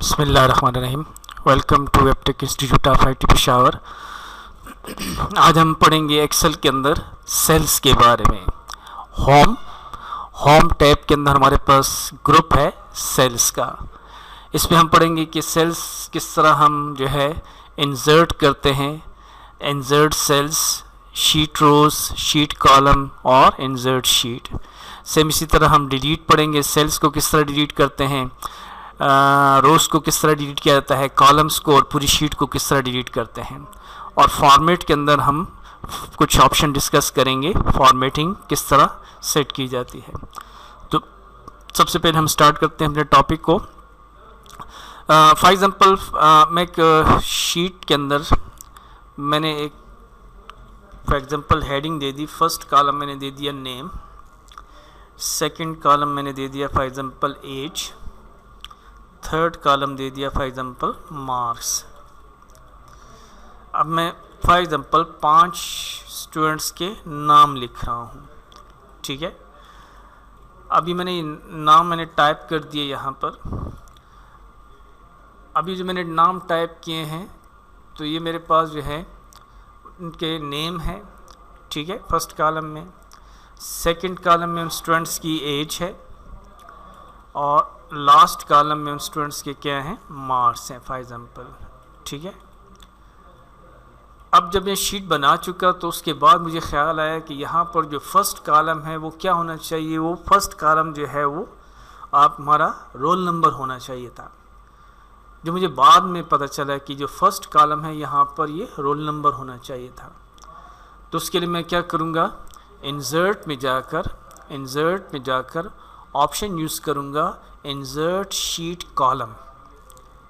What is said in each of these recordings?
बिस्मिल्लाहिर्रहमानिर्रहीम। Welcome to वेबटेक institute of IT Peshawar. आज हम पढ़ेंगे एक्सेल के अंदर सेल्स के बारे में। होम टैब के अंदर हमारे पास ग्रुप है सेल्स का। इसमें हम पढ़ेंगे कि सेल्स किस तरह हम जो है इंसर्ट करते हैं, इंसर्ट सेल्स, शीट रोज, शीट कॉलम और इंसर्ट शीट। सेम इसी तरह हम डिलीट पढ़ेंगे, सेल्स को किस तरह डिलीट करते हैं, रोज को किस तरह डिलीट किया जाता है, कॉलम्स को और पूरी शीट को किस तरह डिलीट करते हैं। और फॉर्मेट के अंदर हम कुछ ऑप्शन डिस्कस करेंगे, फॉर्मेटिंग किस तरह सेट की जाती है। तो सबसे पहले हम स्टार्ट करते हैं अपने टॉपिक को। फॉर एग्जांपल मैं एक शीट के अंदर मैंने एक फॉर एग्जांपल हेडिंग दे दी। फर्स्ट कॉलम मैंने दे दिया नेम, सेकंड कॉलम मैंने दे दिया for example age, third column दे दिया फॉर एग्जांपल मार्क्स। अब मैं फॉर एग्जांपल 5 स्टूडेंट्स के नाम लिख रहा हूँ, ठीक है। अभी मैंने टाइप कर दिए यहाँ पर। अभी जो मैंने नाम टाइप किए हैं तो ये मेरे पास जो है उनके नेम है, ठीक है, फर्स्ट कॉलम में। सेकंड कॉलम में उन स्टूडेंट्स की एज है और लास्ट कॉलम में उन स्टूडेंट्स के क्या हैं, मार्क्स हैं फॉर एग्जांपल, ठीक है। अब जब मैं शीट बना चुका तो उसके बाद मुझे ख्याल आया कि यहाँ पर जो फर्स्ट कॉलम है वो क्या होना चाहिए, वो फर्स्ट कॉलम जो है वो आप हमारा रोल नंबर होना चाहिए था। जो मुझे बाद में पता चला कि जो फर्स्ट कॉलम है यहाँ पर ये रोल नंबर होना चाहिए था। तो उसके लिए मैं क्या करूँगा, इंसर्ट में जाकर ऑप्शन यूज़ करूँगा इंसर्ट शीट कॉलम।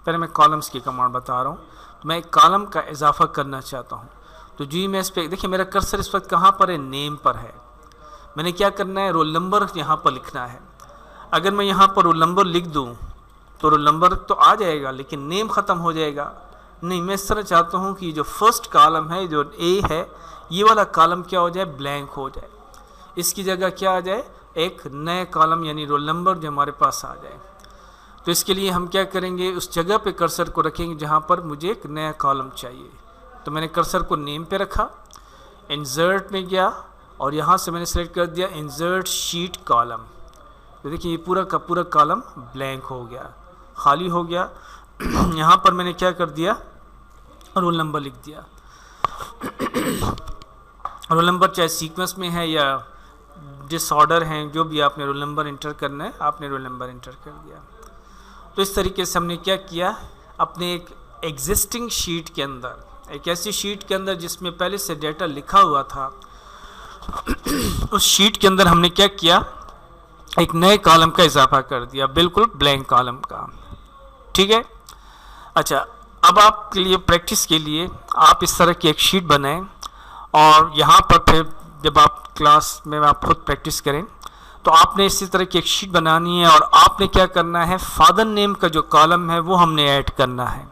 पहले मैं कॉलम्स की कमांड बता रहा हूँ। तो मैं एक कॉलम का इजाफा करना चाहता हूँ। तो जी मैं इस पर देखिए, मेरा कर्सर इस वक्त कहाँ पर है, नेम पर है। मैंने क्या करना है, रोल नंबर यहाँ पर लिखना है। अगर मैं यहाँ पर रोल नंबर लिख दूँ तो रोल नंबर तो आ जाएगा लेकिन नेम ख़त्म हो जाएगा। नहीं, मैं इस तरह चाहता हूँ कि जो फर्स्ट कॉलम है, जो ए है, ये वाला कॉलम क्या हो जाए, ब्लैंक हो जाए। इसकी जगह क्या आ जाए, एक नया कॉलम यानी रोल नंबर जो हमारे पास आ जाए। तो इसके लिए हम क्या करेंगे, उस जगह पे कर्सर को रखेंगे जहाँ पर मुझे एक नया कॉलम चाहिए। तो मैंने कर्सर को नेम पे रखा, इंसर्ट में गया और यहाँ से मैंने सेलेक्ट कर दिया इंसर्ट शीट कॉलम। तो देखिए ये पूरा का पूरा कॉलम ब्लैंक हो गया, खाली हो गया। यहाँ पर मैंने क्या कर दिया, रोल नंबर लिख दिया। रोल नंबर चाहे सीक्वेंस में है या डिसऑर्डर हैं, जो भी आपने रोल नंबर इंटर करना है, आपने रोल नंबर इंटर कर दिया। तो इस तरीके से हमने क्या किया, अपने एक एग्जिस्टिंग शीट के अंदर, एक ऐसी शीट के अंदर जिसमें पहले से डेटा लिखा हुआ था, उस शीट के अंदर हमने क्या किया, एक नए कॉलम का इजाफा कर दिया, बिल्कुल ब्लैंक कॉलम का, ठीक है। अच्छा, अब आपके लिए प्रैक्टिस के लिए आप इस तरह की एक शीट बनाएं और यहाँ पर फिर जब आप क्लास में आप खुद प्रैक्टिस करें तो आपने इसी तरह की एक शीट बनानी है और आपने क्या करना है, फादर नेम का जो कॉलम है वो हमने ऐड करना है।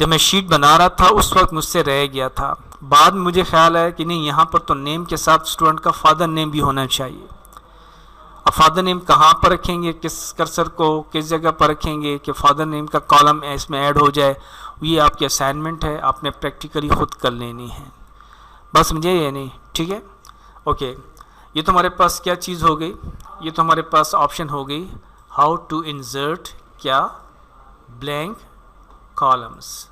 जब मैं शीट बना रहा था उस वक्त मुझसे रह गया था, बाद में मुझे ख्याल आया कि नहीं, यहाँ पर तो नेम के साथ स्टूडेंट का फादर नेम भी होना चाहिए। अब फादर नेम कहाँ पर रखेंगे, किस कर्सर को किस जगह पर रखेंगे कि फादर नेम का कॉलम इसमें ऐड हो जाए, ये आपकी असाइनमेंट है, आपने प्रैक्टिकली खुद कर लेनी है। बस मुझे ये नहीं, ठीक है, ओके। ये तो हमारे पास क्या चीज़ हो गई, ये तो हमारे पास ऑप्शन हो गई, हाउ टू इंसर्ट क्या, blank columns,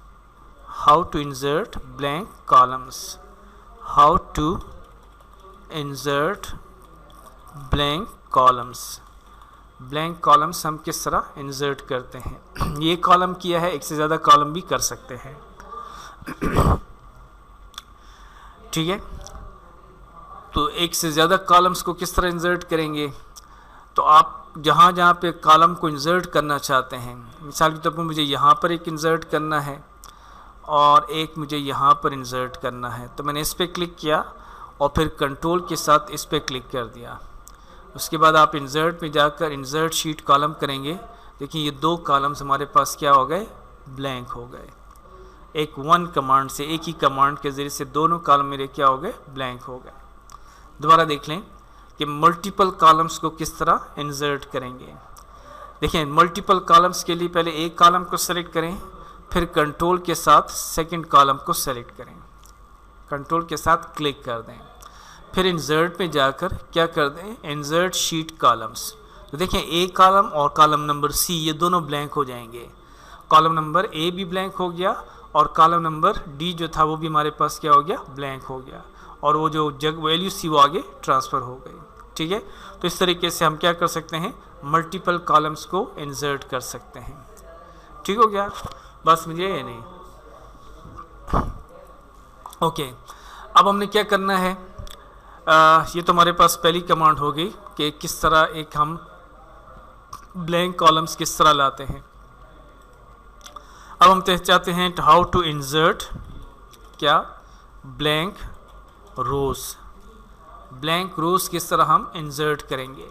how to insert blank columns, how to insert blank columns. Blank columns हम किस तरह इंसर्ट करते हैं। ये कॉलम किया है, एक से ज़्यादा कॉलम भी कर सकते हैं, ठीक है। तो एक से ज़्यादा कॉलम्स को किस तरह इंसर्ट करेंगे, तो आप जहाँ जहाँ पे कॉलम को इंसर्ट करना चाहते हैं, मिसाल के तौर पर मुझे यहाँ पर एक इंसर्ट करना है और एक मुझे यहाँ पर इंसर्ट करना है, तो मैंने इस पर क्लिक किया और फिर कंट्रोल के साथ इस पर क्लिक कर दिया। उसके बाद आप इंसर्ट में जाकर इंसर्ट शीट कॉलम करेंगे। देखिए ये 2 कॉलम्स हमारे पास क्या हो गए, ब्लैंक हो गए। एक वन कमांड से, एक ही कमांड के ज़रिए से दोनों कॉलम मेरे क्या हो गए, ब्लैंक हो गए। दोबारा देख लें कि मल्टीपल कॉलम्स को किस तरह इंसर्ट करेंगे। देखें मल्टीपल कॉलम्स के लिए पहले एक कॉलम को सेलेक्ट करें, फिर कंट्रोल के साथ सेकंड कॉलम को सेलेक्ट करें, कंट्रोल के साथ क्लिक कर दें, फिर इंसर्ट में जाकर क्या कर दें, इंसर्ट शीट कॉलम्स। तो देखें एक कॉलम और कॉलम नंबर सी ये दोनों ब्लैंक हो जाएंगे, कॉलम नंबर ए भी ब्लैंक हो गया और कॉलम नंबर डी जो था वो भी हमारे पास क्या हो गया, ब्लैंक हो गया, और वो जो वैल्यू सी वो आगे ट्रांसफ़र हो गई। ठीक है, तो इस तरीके से हम क्या कर सकते हैं, मल्टीपल कॉलम्स को इंसर्ट कर सकते हैं। ठीक हो गया, बस मुझे ये नहीं। ओके, अब हमने क्या करना है, ये तो हमारे पास पहली कमांड हो गई कि किस तरह एक हम ब्लैंक कॉलम्स किस तरह लाते हैं। अब हम चाहते हैं हाउ टू इंसर्ट क्या, ब्लैंक रोज। ब्लैंक रोज किस तरह हम इंसर्ट करेंगे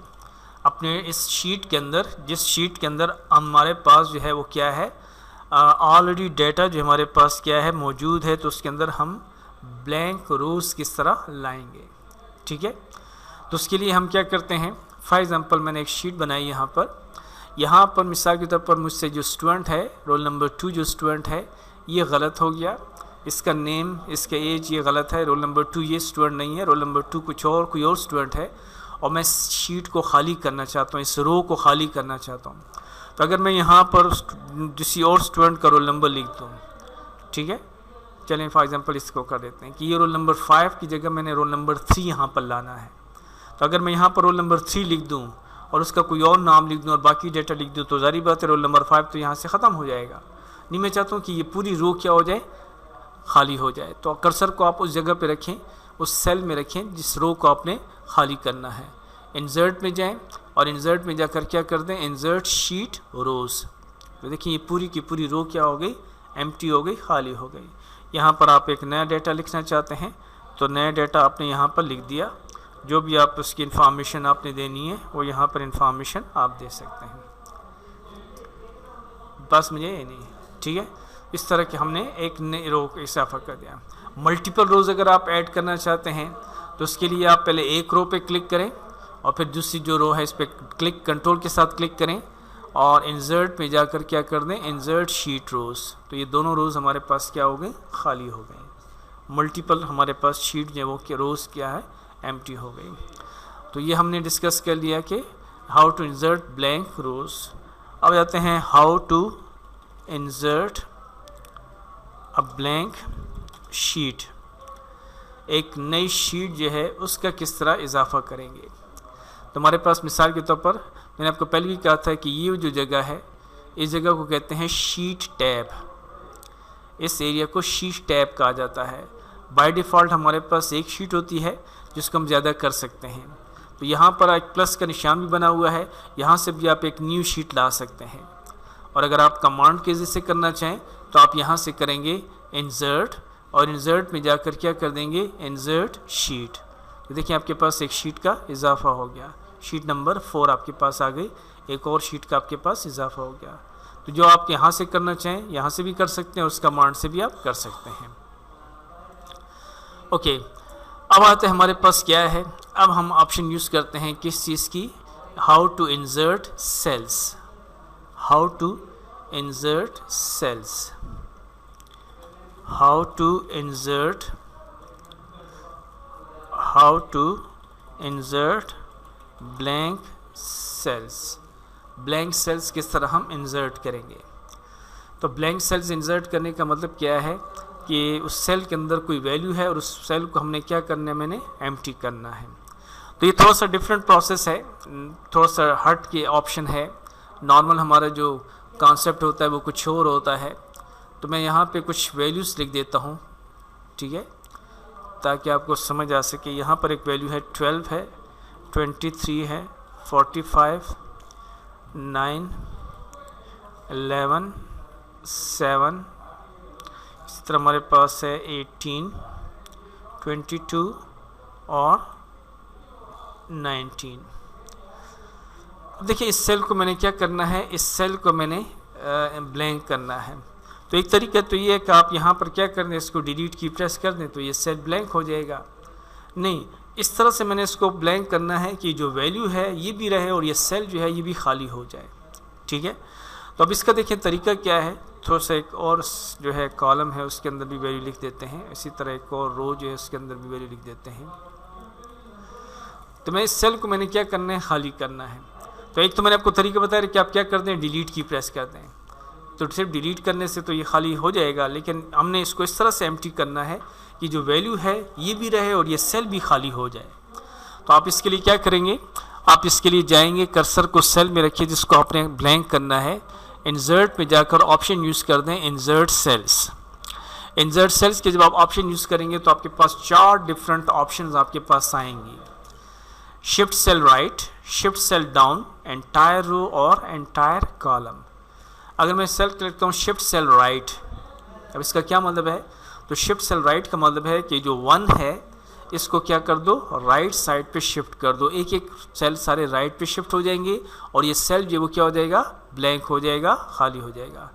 अपने इस शीट के अंदर, जिस शीट के अंदर हमारे पास जो है वो क्या है, ऑलरेडी डेटा जो हमारे पास क्या है मौजूद है, तो उसके अंदर हम ब्लैंक रोज किस तरह लाएंगे। ठीक है, तो उसके लिए हम क्या करते हैं, फॉर एग्जांपल मैंने एक शीट बनाई यहाँ पर मिसाल के तौर पर मुझसे जो स्टूडेंट है, रोल नंबर 2 जो स्टूडेंट है ये गलत हो गया, इसका नेम, इसका एज ये गलत है, रोल नंबर 2 ये स्टूडेंट नहीं है, रोल नंबर 2 कोई और स्टूडेंट है, और मैं शीट को खाली करना चाहता हूँ, इस रो को खाली करना चाहता हूँ। तो अगर मैं यहाँ पर किसी और स्टूडेंट का रोल नंबर लिख दूँ, ठीक है, चलें फॉर एग्जांपल इसको कर देते हैं कि ये रोल नंबर 5 की जगह मैंने रोल नंबर 3 यहाँ पर लाना है। तो अगर मैं यहाँ पर रोल नंबर 3 लिख दूँ और उसका कोई और नाम लिख दूँ और बाकी डेटा लिख दूँ, तो जारी बात है रोल नंबर 5 तो यहाँ से ख़त्म हो जाएगा। नहीं, मैं चाहता हूँ कि ये पूरी रो क्या हो जाए, खाली हो जाए। तो कर्सर को आप उस जगह पे रखें, उस सेल में रखें जिस रो को आपने खाली करना है। इंसर्ट में जाएं और इंसर्ट में जाकर क्या कर दें, इंसर्ट शीट रोज़। तो देखिए ये पूरी की पूरी रो क्या हो गई, एम्प्टी हो गई, खाली हो गई। यहाँ पर आप एक नया डेटा लिखना चाहते हैं तो नया डेटा आपने यहाँ पर लिख दिया, जो भी आप उसकी इंफॉर्मेशन आपने देनी है वो यहाँ पर इंफॉर्मेशन आप दे सकते हैं। बस मुझे ये नहीं, ठीक है, इस तरह के हमने एक नई रो को इजाफा कर दिया। मल्टीपल रोज़ अगर आप ऐड करना चाहते हैं तो उसके लिए आप पहले एक रो पे क्लिक करें और फिर दूसरी जो रो है इस पर क्लिक, कंट्रोल के साथ क्लिक करें और इंसर्ट में जाकर क्या कर दें, इंसर्ट शीट रोज़। तो ये दोनों रोज़ हमारे पास क्या हो गए, खाली हो गए। मल्टीपल हमारे पास शीट जो वो क्या रोज़ क्या है, एम्प्टी हो गई। तो ये हमने डिस्कस कर लिया कि how to insert blank rows. अब जाते हैं how to insert a blank sheet. एक नई शीट जो है उसका किस तरह इजाफा करेंगे। तो हमारे पास मिसाल के तौर पर मैंने आपको पहले भी कहा था कि ये जो जगह है इस जगह को कहते हैं शीट टैब। इस एरिया को शीट टैब कहा जाता है। बाय डिफ़ॉल्ट हमारे पास एक शीट होती है जिसको हम ज़्यादा कर सकते हैं। तो यहाँ पर एक प्लस का निशान भी बना हुआ है, यहाँ से भी आप एक न्यू शीट ला सकते हैं। और अगर आप कमांड के ज़रिए से करना चाहें तो आप यहाँ से करेंगे इंसर्ट और इंसर्ट में जाकर क्या कर देंगे, इंसर्ट शीट। तो देखिए आपके पास एक शीट का इजाफा हो गया, शीट नंबर 4 आपके पास आ गई, एक और शीट का आपके पास इजाफा हो गया। तो जो आप यहाँ से करना चाहें यहाँ से भी कर सकते हैं, उस कमांड से भी आप कर सकते हैं। ओके, अब आते हैं हमारे पास क्या है, अब हम ऑप्शन यूज़ करते हैं किस चीज़ की, how to insert cells. How to insert cells, how to insert, how to insert blank cells. Blank cells किस तरह हम इंसर्ट करेंगे। तो ब्लैंक सेल्स इंसर्ट करने का मतलब क्या है कि उस सेल के अंदर कोई वैल्यू है और उस सेल को हमने क्या करना है, मैंने एम्प्टी करना है। तो ये थोड़ा सा डिफरेंट प्रोसेस है, थोड़ा सा हट के ऑप्शन है। नॉर्मल हमारा जो कॉन्सेप्ट होता है वो कुछ और होता है। तो मैं यहाँ पे कुछ वैल्यूज़ लिख देता हूँ, ठीक है, ताकि आपको समझ आ सके। यहाँ पर एक वैल्यू है 12 है, 23 है, 45, 9, 11, 7, इसी तरह हमारे पास है 18, 22 और 19। देखिए इस सेल को मैंने क्या करना है, इस सेल को मैंने ब्लैंक करना है। तो एक तरीका तो ये है कि आप यहाँ पर क्या कर दें, इसको डिलीट की प्रेस कर दें तो ये सेल ब्लैंक हो जाएगा। नहीं, इस तरह से मैंने इसको ब्लैंक करना है कि जो वैल्यू है ये भी रहे और ये सेल जो है ये भी खाली हो जाए। ठीक है। तो अब इसका देखिए तरीका क्या है, थोड़ा सा एक और जो है कॉलम है उसके अंदर भी वैल्यू लिख देते हैं, इसी तरह एक और रो जो है उसके अंदर भी वैल्यू लिख देते हैं। तो मैं इस सेल को मैंने क्या करना है, खाली करना है। तो एक तो मैंने आपको तरीका बताया कि आप क्या कर दें, डिलीट की प्रेस कर दें, तो सिर्फ डिलीट करने से तो ये खाली हो जाएगा, लेकिन हमने इसको इस तरह से एम्प्टी करना है कि जो वैल्यू है ये भी रहे और ये सेल भी खाली हो जाए। तो आप इसके लिए क्या करेंगे, आप इसके लिए जाएंगे, कर्सर को सेल में रखिए जिसको आपने ब्लैंक करना है, इंसर्ट में जाकर ऑप्शन यूज़ कर दें इंसर्ट सेल्स। इंसर्ट सेल्स के जब आप ऑप्शन यूज़ करेंगे तो आपके पास 4 डिफरेंट ऑप्शंस आपके पास आएंगी, shift cell right, shift cell down, entire row और एंटायर कॉलम। अगर मैं सेल लिखता हूँ शिफ्ट सेल राइट, अब इसका क्या मतलब है, तो शिफ्ट सेल राइट का मतलब है कि जो 1 है इसको क्या कर दो, राइट साइड पे शिफ्ट कर दो, एक एक सेल सारे राइट पे शिफ्ट हो जाएंगे और ये सेल जो वो क्या हो जाएगा, ब्लैंक हो जाएगा, खाली हो जाएगा।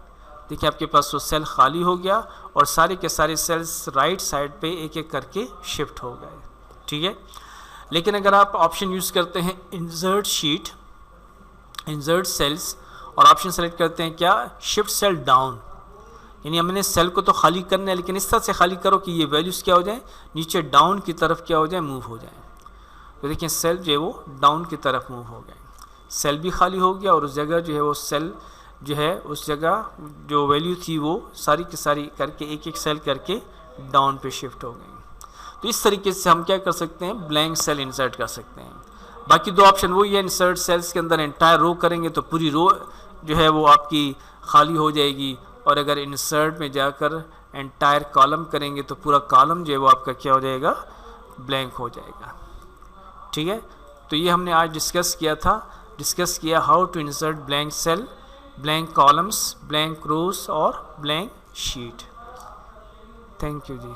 देखिए आपके पास वो सेल खाली हो गया और सारे के सारे सेल्स राइट साइड पे एक एक करके शिफ्ट हो गए, ठीक है। लेकिन अगर आप ऑप्शन यूज़ करते हैं इंसर्ट शीट, इंसर्ट सेल्स और ऑप्शन सेलेक्ट करते हैं क्या, शिफ्ट सेल डाउन, यानी हमने सेल को तो खाली करना है लेकिन इस तरह से खाली करो कि ये वैल्यूज़ क्या हो जाए, नीचे डाउन की तरफ क्या हो जाए, मूव हो जाए। तो देखिए सेल जो है वो डाउन की तरफ मूव हो गए, सेल भी खाली हो गया और उस जगह जो है वो सेल जो है उस जगह जो वैल्यू थी वो सारी की सारी करके एक एक सेल करके डाउन पे शिफ्ट हो गई। तो इस तरीके से हम क्या कर सकते हैं, ब्लैंक सेल इंसर्ट कर सकते हैं। बाकी 2 ऑप्शन वही है, इंसर्ट सेल्स के अंदर एंटायर रो करेंगे तो पूरी रो जो है वो आपकी खाली हो जाएगी, और अगर इंसर्ट में जाकर एंटायर कॉलम करेंगे तो पूरा कॉलम जो है वो आपका क्या हो जाएगा, ब्लैंक हो जाएगा, ठीक है। तो ये हमने आज डिस्कस किया how to insert blank cell, blank columns, blank rows और blank sheet. Thank you ji.